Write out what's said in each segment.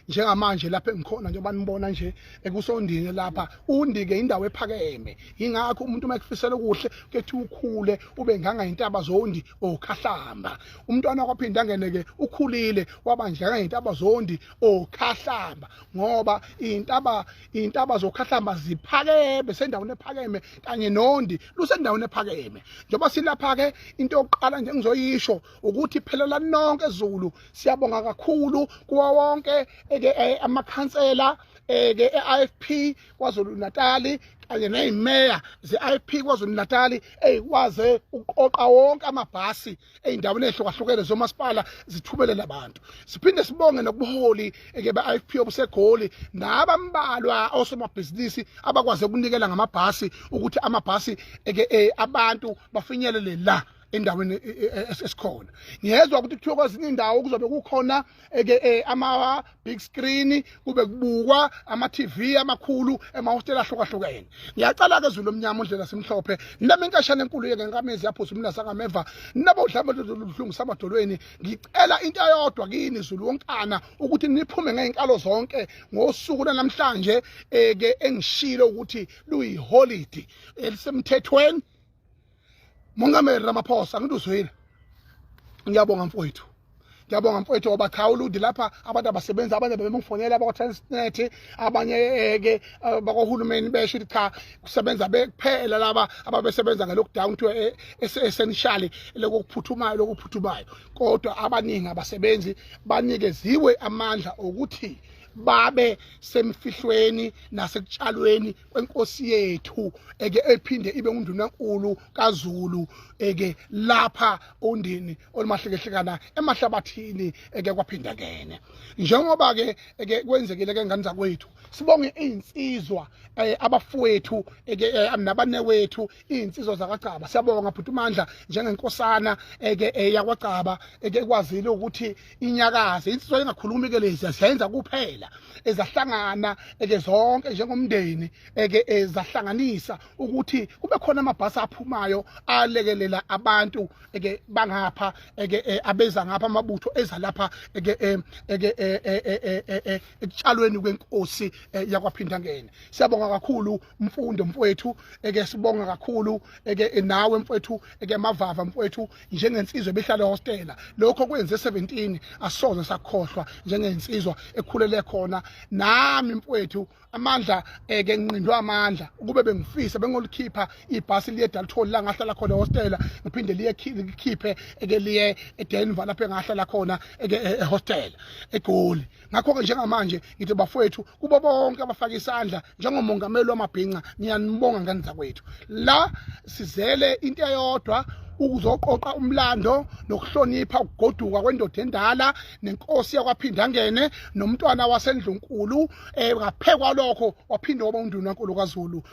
njengamanje lapha engikhona njengoba nibona nje ekusoNdini lapha uNdike indawo ephakeme ingakho umuntu makufisela kuhle kethi ukhule ube nganga intaba zondi okhahlamba umntwana kwaphinda angeneke ukhulile wabandlanga intaba zondi okhahlamba ngoba intaba zokhahlamba ziphakeme sendaweni ephakeme kanye noNdi lusendaweni ephakeme njengoba silapha ke into yokuqala nje ngizoyisho ukuthi Phelela nonke Zulu siyabonga kakhulu kuwa wonke amakhansela IFP kwaZulu Natal kanye nezimeya ze-IP kwaZulu Natal ekwaze uqoqa wonke amabhasi eindaweni ehlukahlukene zomasipala zithubelela abantu siphinde sibonge nobuholi be-IFP obusegoli nabambalwa osomabhizinisi abakwaze ukunikela ngamabhasi ukuthi amabhasi abantu bafinyelele la endaweni esikhona ngiyezwa ukuthi kuthiwa kwezinye indawo kuzobe kukhona ama big screen kube kubukwa ama TV amakhulu emahostela ahlukahlukene ngiyacala ke Zulu omnyama ondlela simhlophe nami inkashana enkulu yeke nkamezi yaphuza umna sangameva nabo udlamba lolungu samadolweni ngicela into eyodwa kini Zulu wonkana ukuthi niphume ngeinkalo zonke ngosuku namhlanje engishilo ukuthi luyi holiday elisemthethweni Mongameli Ramaphosa ngiduzwile ngiyabonga mfowethu obakhawuludi lapha abantu abasebenza abanye bebengifonela abakwaTransnet abanye bakohulumeni besho ukuthi cha kusebenza kuphela laba ababesebenza ngelockdown to essentially lokuphuthumayo kodwa abaningi abasebenzi banikeziwe amandla ukuthi babe semfihlweni nasekutshalweni kwenkosi yethu ephinde ibe undunankulu kaZulu lapha oNdini olumahlekhlekana emahlabathini kwaphinda kene njengoba kwenzekile ngani zakwethu sibonge izinsizwa abafowethu nabanewethu izinsizwa zakagcaba siyabonga phuthu mandla njengenkosana yakwaGcaba ekwazile ukuthi inyakaze insizwa engakhulumi ke lezi siyenza kuphela ezahlangana zonke njengomndeni ezahlanganisa ukuthi kube khona amabhasi aphumayo alekelela abantu bangapha abeza ngapha amabutho eza lapha ekutshalweni kwenkosi yakwaphinda ngene siyabonga kakhulu mfowethu sibonga kakhulu nawe mfowethu mavava mfowethu njengensizwe behlala hostela lokho kwenze 17 asoze sakhohlwa njengensizwa ekhulele khona nami mfowethu amandla nginqindwa amandla ukube bengifisa bengolikhipha ibhasi liye Dalton la ngahlala khona hostela ngiphinde likhiphe liye eDenver lapha engahlala khona ehostel eGoli ngakho ke njengamanje ngithi bafowethu kubo bonke abafaka isandla njengomongameli wamabhinqa ngiyanibonga ngani zakwethu la sizele into eyodwa ukuzoqoqa umlando nokuhlonipha ukugoduka kwendoda endala nenkosi yakwaphinda ngene nomntwana wasendlunkulu ngaphekwa lokho waphinda waba undunankulu kaZulu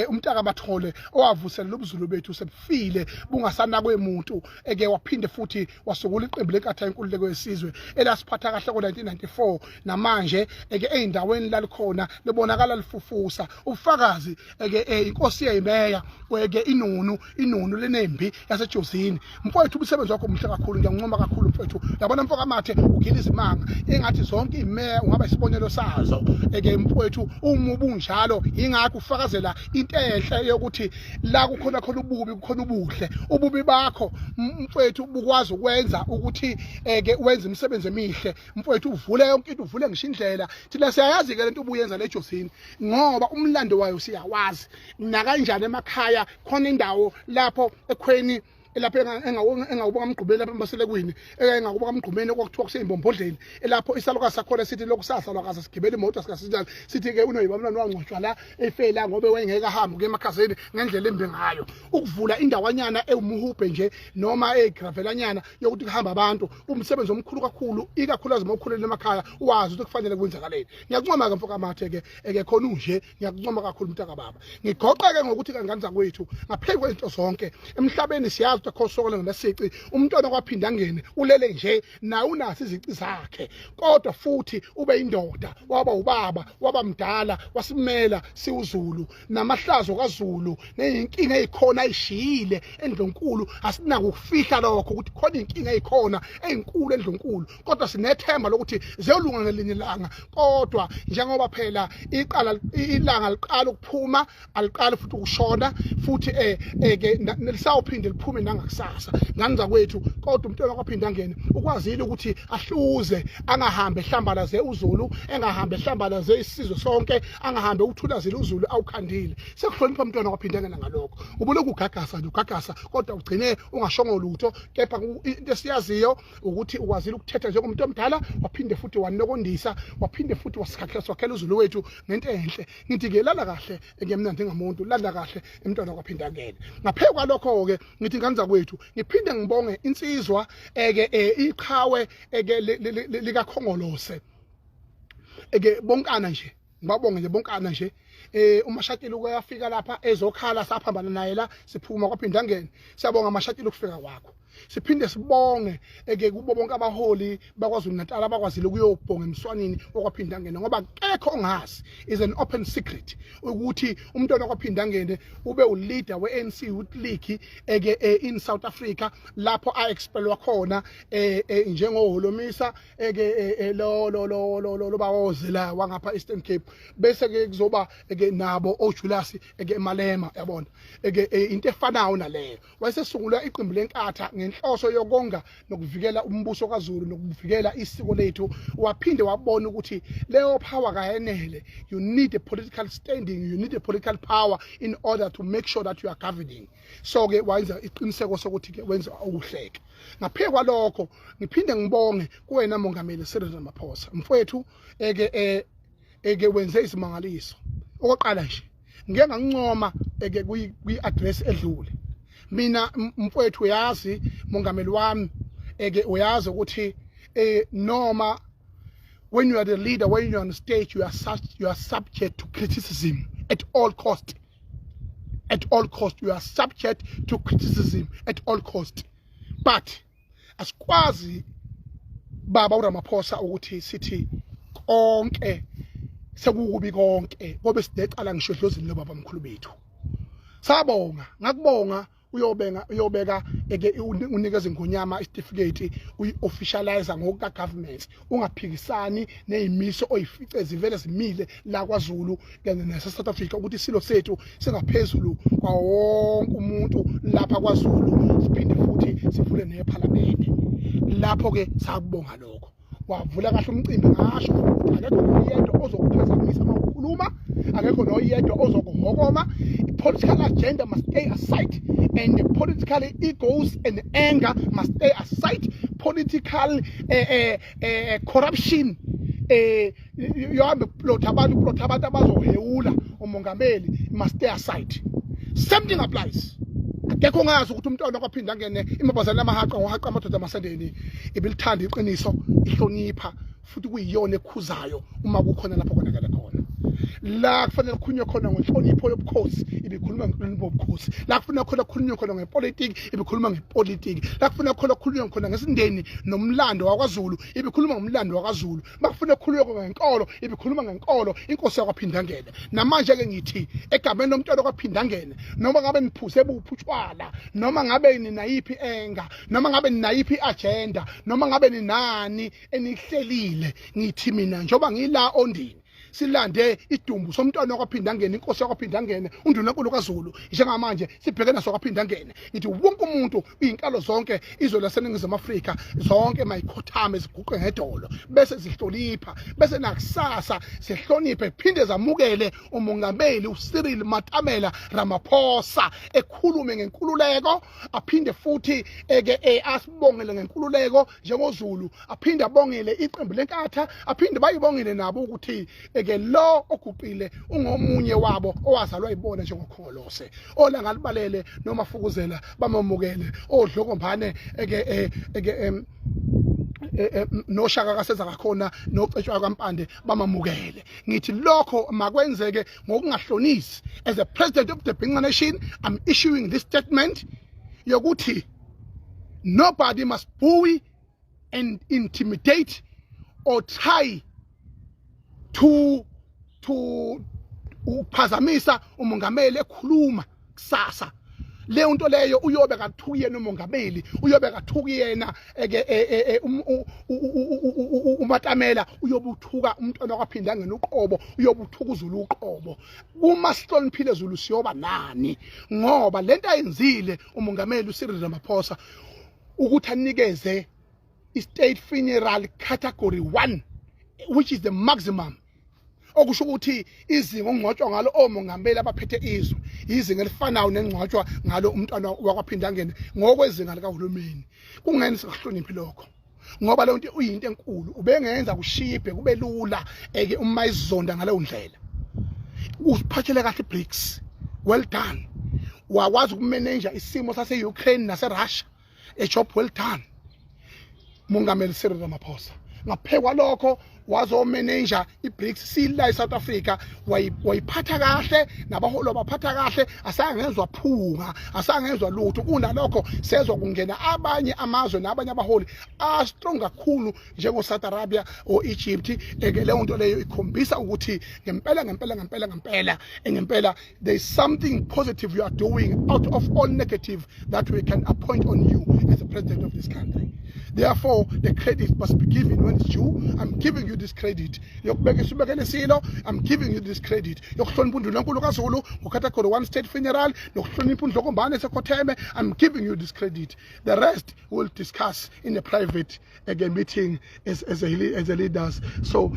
umntaka Bathole owavuselela ubuzulu bethu sebufile bungasanakwe umuntu waphinde futhi wasukula iqembu lenkatha yenkululeko yesizwe elasiphatha kahle ngo1994 namanje eindaweni lalikhona libonakala lifufusa ufakazi inkosi yemeya inunu lenembi yase Josini mfowethu umsebenzi wakho umhle kakhulu ngiyancoma kakhulu mfowethu yabona mfoka mathe ugila izimanga engathi zonke imeya ungaba isibonelo sazo mfowethu umubunjalo ingakho ufakazela into enhle yokuthi la kukhona ububi kukhona ubuhle bakho mfowethu bukwazi ukwenza ukuthi wenze imisebenzi emihle mfowethu uvule yonke into uvule ngisho indlela thina siyayazi ke lento ubuyenza le Josini ngoba umlando wayo siyawazi na kanjani emakhaya khona indawo lapho ekhweni lapha engawubuka amgqubeni lapha emaselekwini engawubuka amgqumeni okwakuthiwa kuseyimbombodleni lapho isalukazi sakhona sithi lokusasalwakazi sigibela imoto sikasinjalo sithi ke unoyibamlwana wangcotshwa la eFhelela ngobe wayengeke ahambe ke emakhazeni ngendlela embi ngayo ukuvula indawanyana ewumuhubhe nje noma egravelanyana yokuthi kuhamba abantu umsebenzi omkhulu kakhulu ikakhulukazi mawukhulela emakhaya wazi ukuthi kufanele kwenzakaleni ngiyakuncoma ke mfoka mathe ke khona unje ngiyakuncoma kakhulu mntaka baba ngigoqeke ngokuthi kangani zakwethu ngaphezulu kwezinto zonke emhlabeni siyazi akho sokole nesici umntwana kwaphinda ngene ulele nje na unasi izici zakhe kodwa futhi ube indoda waba ubaba waba mdala wasimela siwuZulu namahlazo kaZulu neyinkinga ezikhona ayishile endlonkulu asinaka ukufihla lokho ukuthi khona inkinga ezikhona ezinkulu endlonkulu kodwa sinethemba lokuthi ziyolunga ngelinye ilanga kodwa njengoba phela ilanga liqala ukuphuma aliqala futhi ukushona futhi ke lisawuphinde liphume nangakusasa nganza kwethu kodwa umntwana kwaphinda ngene ukwazile ukuthi ahluze angahambe ehlambalaze uZulu engahambe ehlambalaze isizwe sonke angahambe ukuthulazile uZulu awukhandile sekuhlonipha umntwana kwaphinda ngene ngalokho ubulokhu ugagasa nje ugagasa kodwa ugcine ungashongo lutho kepha into esiyaziyo ukuthi ukwazile ukuthetha njengomuntu omdala waphinde futhi wanokondisa waphinde futhi wakhela uZulu wethu ngento enhle ngithi ke lala kahle ngemnandi ngamuntu lala kahle emntwana kwaphinda ngene ngaphezulu kwalokho ke ngithi nganza kwethu ngiphinde ngibonge insizwa iqhawe lika Khongolose bonkana nje ngibabonge nje bonkana nje umashakili uyafika lapha ezokhala saphambana naye la siphuma kwaphinda ngene siyabonga amashakili ukufika kwakho siphinde sibonge kubo bonke abaholi bakwaZulu Natal abakwazile ukuyobhonga emswanini okwaphinda ngene ngoba kekho ongazi is an open secret ukuthi umntwana kwaphinda ngene ube uleader weANC Youth League in South Africa lapho expelwa khona njengoholomisa lo bawozela wangapha Eastern Cape bese ke kuzoba nabo oJulius eMalema yabona into efanayo naleyo wayesesungula iqembu lenkatha ngenhloso yokonga nokuvikela umbuso kaZulu nokuvikela isiko lethu waphinde wabona ukuthi leyo power kayenele you need a political standing you need a political power in order to make sure that you are governing so ke wenza iqiniseko sokuthi ke wenza ukuhleka ngaphezulu kwalokho ngiphinde ngibonge kuwena mongameli Cyril Ramaphosa mfowethu wenze izimangaliso okoqala nje ngeke ngancoma kwi-address edlule mina mfowethu uyazi mongameli wami uyazi ukuthi noma when you are the leader when you are on stage you are subject to criticism at all cost you are subject to criticism at all cost but asikwazi baba uRamaphosa ukuthi sithi konke sekukubi konke ngoba sidecala ngisho edlozini lobaba omkhulu bethu sabonga ngakubonga uyobeka unikeza ingonyama certificate uyi-officialize ngokuka government ungaphikisani nezimiso oyifice zivele zimile la kwaZulu kanye nase South Africa ukuthi silo sethu singaphezulu kwa wonke umuntu lapha kwaZulu siphinde futhi sivule neparlament lapho ke sakubonga lokho wavula kahle umcimbi ngasho akekho noyedwa ozokuphazamisa mawukhuluma akekho noyedwa ozokuhokoma political agenda must stay aside and the political egos and anger must stay aside political corruption yohambe plotha abantu abazohewula umongameli must stay aside same thing applies akekho ngazi ukuthi umntwana kwaphinda ngene imabazana amahaqa ngohaqa amadoda amasendeni ibilithanda iqiniso ihlonipha futhi kuyiyona ekhuzayo uma kukhona lapho konakala khona la kufanele kukhulunywe khona ngenhlonipho yobukhosi ibikhuluma ngenhlonipho yobukhosi la kufanele kukhulunywe khona ngepolitiki ibikhuluma ngepolitiki la kufanele kukhulunywe khona ngesindeni nomlando wakwaZulu ibikhuluma ngomlando wakwaZulu bakufanele kukhulunywe ngenkolo ibikhuluma ngenkolo inkosi yakwaphinda ngene namanje ke ngithi egameni lomntwana kwaphinda ngene noma ngabe niphuze buphutshwala noma ngabe ninayiphi enga noma ngabe ninayiphi agenda noma ngabe ninani enihlelile ngithi mina njoba ngila oNdini silande idumbu somntwana kwaphinda ngene inkosi yakwaphinda ngene undunankulu kaZulu njengamanje sibheke naso kwaphinda ngene ngithi wonke umuntu izinkalo zonke izwe laseNingizimu Afrika zonke mayikhothame ziguqe ngedolo bese zihlonipha bese nakusasa sihloniphe phinde zamukele umongameli uCyril Matamela Ramaphosa ekhulume ngenkululeko aphinde futhi asibongele ngenkululeko njengoZulu aphinde abongele iqembu lenkatha aphinde bayibongele nabo ukuthi lo oguqile ungomunye wabo owazalwa ibona njengokhongolose olangalibalele noma fukuzela bamamukele odlokombane noshaka kasenza kakhona nocetshwa kampande bamamukele ngithi lokho makwenzeke ngokungahlonisi as a president of the Bhinqa Nation I'm issuing this statement yokuthi Nobody must bully and intimidate or try to uphazamisa umongameli ekhuluma kusasa. Leyo nto leyo uyobe kathuki yena umongameli, uyobe kathuki yena umatamela, uyobe uthuka umntwana kwaphinda ngene uqobo, uyobe uthuka uZulu uqobo. Uma sihloniphile Zulu siyoba nani? Ngoba lento ayenzile umongameli uCyril Ramaphosa ukuthi anikeze i-state funeral category 1, which is the maximum. Okusho ukuthi izinga ongcwatshwa ngalo omongameli abaphethe izwe izinga elifanayo nengcwatshwa ngalo umntwana wakwaphinda ngene ngokwezinga likahulumeni. Kungeni sikuhloniphi lokho? Ngoba le nto uyinto enkulu, ubengenza kushiphe kube lula uma izonda ngaleyo ndlela. Usiphathele kahle BRICS, well done. Wakwazi ukumanage isimo sase Ukraine nase Russia, a job well done. Mongameli Cyril Ramaphosa ngaphekwa lokho wazo manager iBRICS sila eSouth Africa wayiphatha kahle, nabaholo baphatha kahle, asangezwa phunga, asangezwa lutho. Kunalokho sezwa kungena abanye amazwe nabanye abaholi strong kakhulu njengo Saudi Arabia o Egypt. Leyo nto leyo ikhombisa ukuthi ngempela there is something positive you are doing out of all negative that we can appoint on you as the president of this country. Therefore, the credit must be given when it's due. I'm giving you this credit. I'm giving you this credit. Category 1 state funeral. I'm giving you this credit. The rest we'll discuss in a private meeting as a leaders. So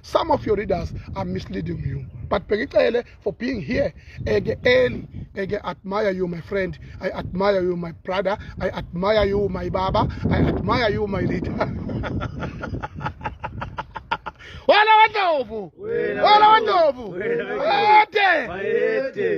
some of your leaders are misleading you. But for being here, early, I admire you, my friend. I admire you, my brother. I admire you, my baba. I admire you, my leader. Wala wandovu.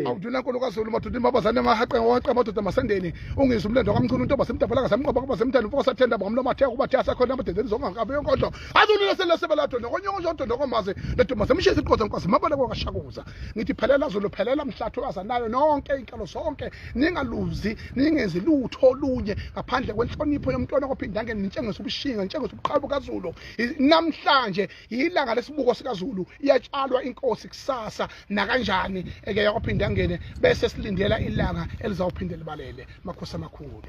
Awuduna nkuluka Zulu mathuti mabazane mahaqe wonke madoda masendeni. Ungizwe umlendo kaMchunu ntomba semdabhala samqoba kuba semthando mfoko sathenda bomlo mathe kuba thasa khona amadedeni zongangabe yonkodlo. Azulile selesebelato nokonyongo zonto nokomaze letuma semshisi iqoza nkosi mabale kwakashakuza. Ngithi Phelela Zulu Phelela mhlathu azanayo nonke inkalo zonke. Ningaluzi, ningenzi lutho olunye ngaphandle kwenhlonipho yomntwana kophinda ngene nintshengisa ubushinga, nintshengisa ubuqhabo kaZulu. Namhlanje ilanga lesibuko sikaZulu iyatshalwa inkosi kusasa na kanjani yakophinda ngene bese silindela ilanga elizawuphinda libalele. Makhosi amakhulu.